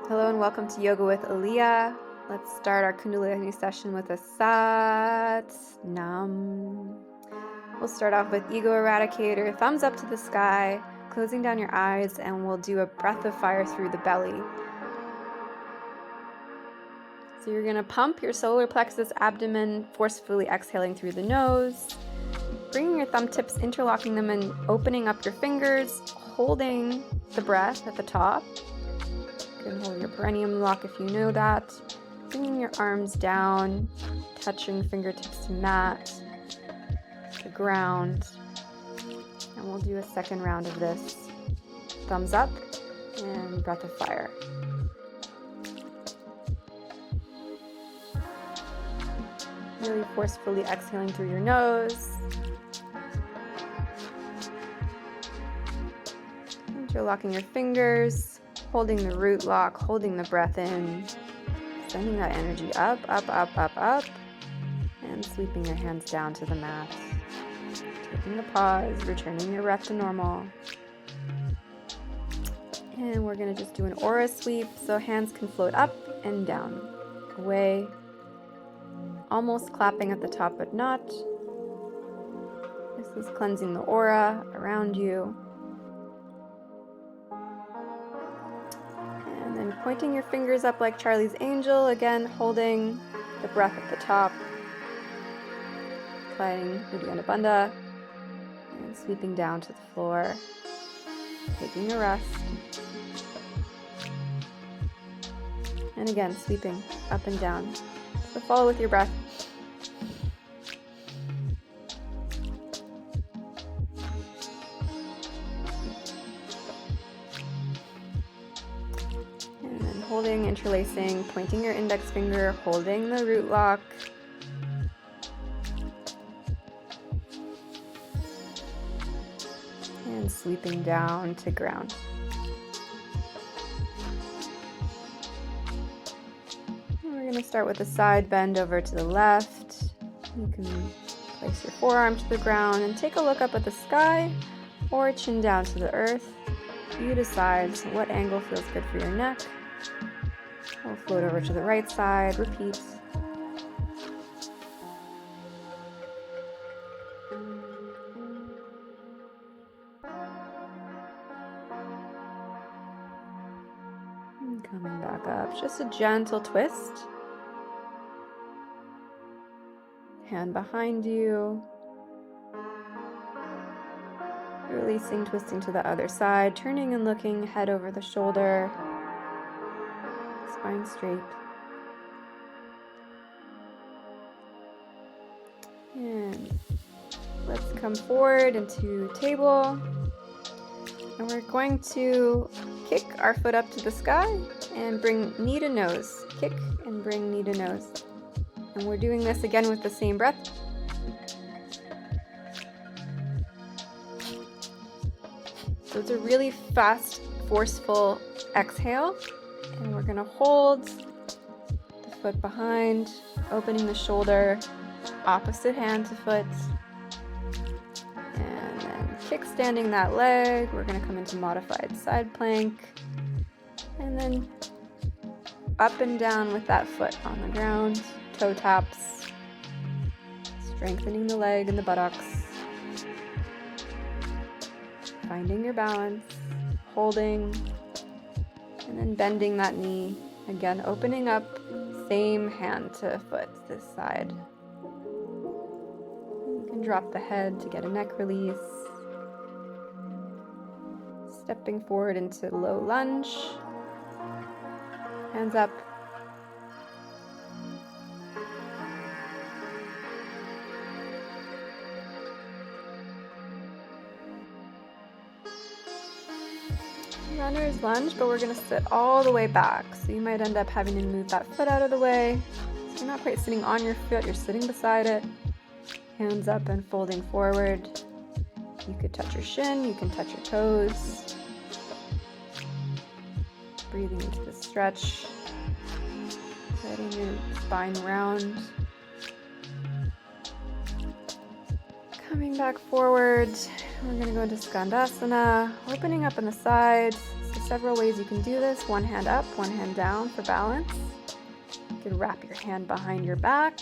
Hello and welcome to Yoga with Aliyah. Let's start our Kundalini session with a Sat Nam. We'll start off with Ego Eradicator, thumbs up to the sky, closing down your eyes, and we'll do a breath of fire through the belly. So you're going to pump your solar plexus abdomen, forcefully exhaling through the nose, bringing your thumb tips, interlocking them, and opening up your fingers, holding the breath at the top. You can hold your perineum lock if you know that. Bringing your arms down, touching fingertips to mat, the ground. And we'll do a second round of this. Thumbs up and breath of fire. Really forcefully exhaling through your nose. Interlocking your fingers, holding the root lock, holding the breath in, sending that energy up, up, up, up, up, and sweeping your hands down to the mat. Taking a pause, returning your breath to normal. And we're going to just do an aura sweep, so hands can float up and down, away, almost clapping at the top but not. This is cleansing the aura around you. And then pointing your fingers up like Charlie's Angel, again holding the breath at the top, applying Uddiyana Bandha, and sweeping down to the floor, taking a rest. And again, sweeping up and down. So follow with your breath. And then holding, interlacing, pointing your index finger, holding the root lock. And sweeping down to ground. We're going to start with a side bend over to the left. You can place your forearm to the ground and take a look up at the sky or chin down to the earth. You decide what angle feels good for your neck. We'll float over to the right side, repeat. And coming back up, just a gentle twist. Hand behind you. Releasing, twisting to the other side, turning and looking head over the shoulder, spine straight. And let's come forward into table. And we're going to kick our foot up to the sky and bring knee to nose. Kick and bring knee to nose. And we're doing this again with the same breath. So it's a really fast, forceful exhale. And we're going to hold the foot behind, opening the shoulder, opposite hand to foot. And then kickstanding that leg. We're going to come into modified side plank. And then up and down with that foot on the ground. Toe taps. Strengthening the leg and the buttocks. Finding your balance, holding, and then bending that knee. Again, opening up, same hand to foot this side. You can drop the head to get a neck release. Stepping forward into low lunge. Hands up. Runner's lunge, but we're going to sit all the way back. So you might end up having to move that foot out of the way. So you're not quite sitting on your foot, you're sitting beside it. Hands up and folding forward. You could touch your shin, you can touch your toes. Breathing into the stretch. Letting your spine round. Coming back forward. We're going to go into Skandasana, opening up on the sides. So several ways you can do this. One hand up, one hand down for balance. You can wrap your hand behind your back.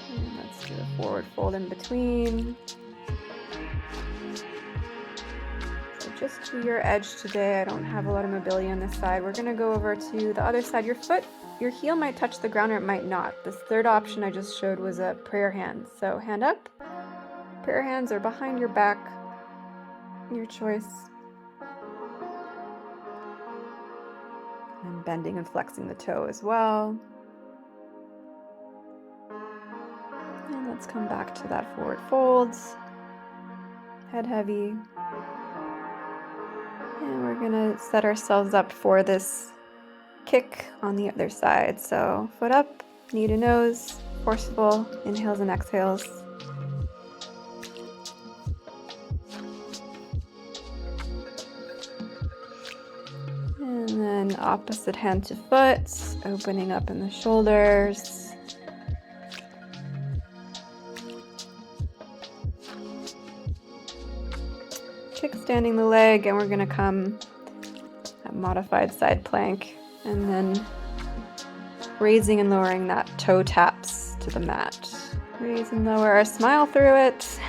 And let's do a forward fold in between. So just to your edge today. I don't have a lot of mobility on this side. We're going to go over to the other side. Your heel might touch the ground or it might not. This third option I just showed was a prayer hand. So hand up, prayer hands are behind your back, your choice. And bending and flexing the toe as well. And let's come back to that forward fold. Head heavy. And we're gonna set ourselves up for this kick on the other side. So foot up, knee to nose, forceful inhales and exhales. And then opposite hand to foot, opening up in the shoulders. Kickstanding the leg, and we're going to come at modified side plank. And then raising and lowering that toe taps to the mat. Raise and lower, smile through it.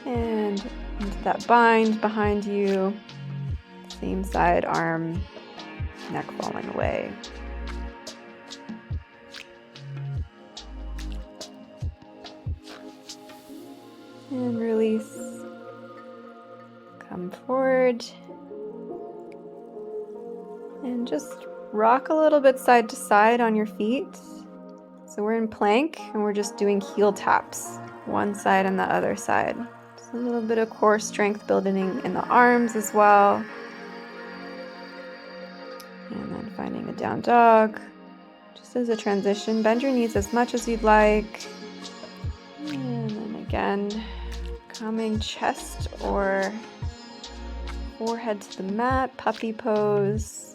And into that bind behind you. Same side, arm, neck falling away. And release. Come forward. And just rock a little bit side to side on your feet. So we're in plank and we're just doing heel taps, one side and the other side. Just a little bit of core strength building in the arms as well. And then finding a down dog. Just as a transition, bend your knees as much as you'd like. And then again, coming chest or forehead to the mat, puppy pose.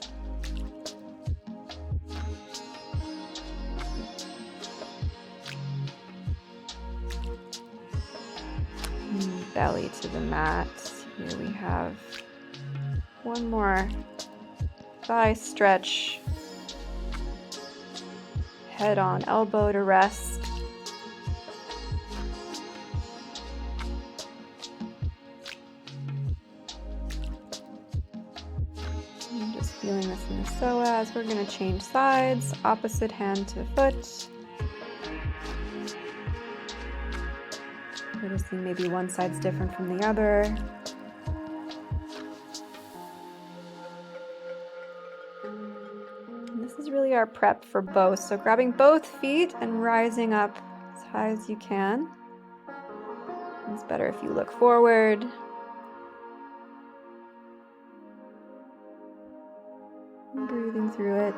Belly to the mat. Here we have one more thigh stretch. Head on elbow to rest. I'm just feeling this in the psoas. We're going to change sides, opposite hand to foot. Noticing maybe one side's different from the other. And this is really our prep for both. So grabbing both feet and rising up as high as you can. It's better if you look forward. And breathing through it.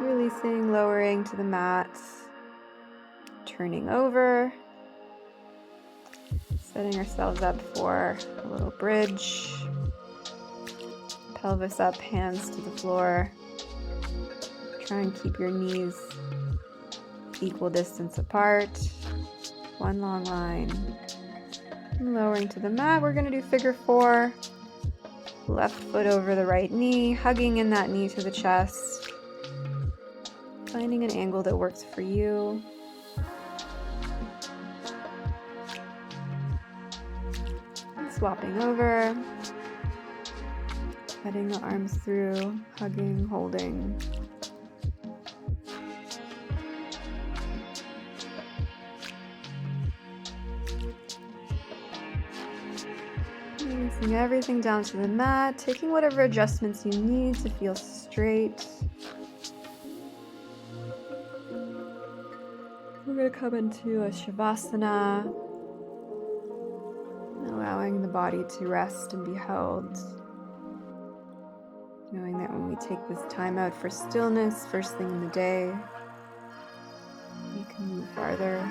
Releasing, lowering to the mat, turning over, setting ourselves up for a little bridge, pelvis up, hands to the floor. Try and keep your knees equal distance apart, one long line. And lowering to the mat, we're going to do figure four, left foot over the right knee, hugging in that knee to the chest. Finding an angle that works for you. And swapping over. Heading the arms through, hugging, holding. Releasing everything down to the mat, taking whatever adjustments you need to feel straight. We're going to come into a Shavasana, allowing the body to rest and be held. Knowing that when we take this time out for stillness, first thing in the day, we can move farther.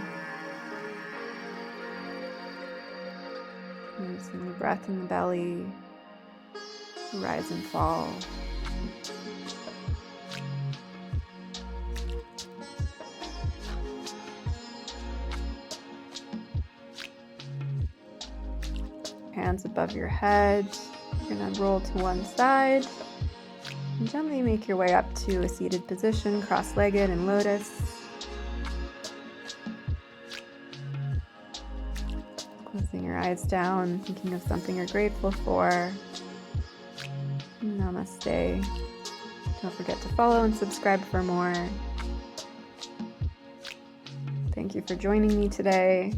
Noticing the breath in the belly, rise and fall. Hands above your head. You're going to roll to one side. And gently make your way up to a seated position, cross-legged and lotus. Closing your eyes down, thinking of something you're grateful for. Namaste. Don't forget to follow and subscribe for more. Thank you for joining me today.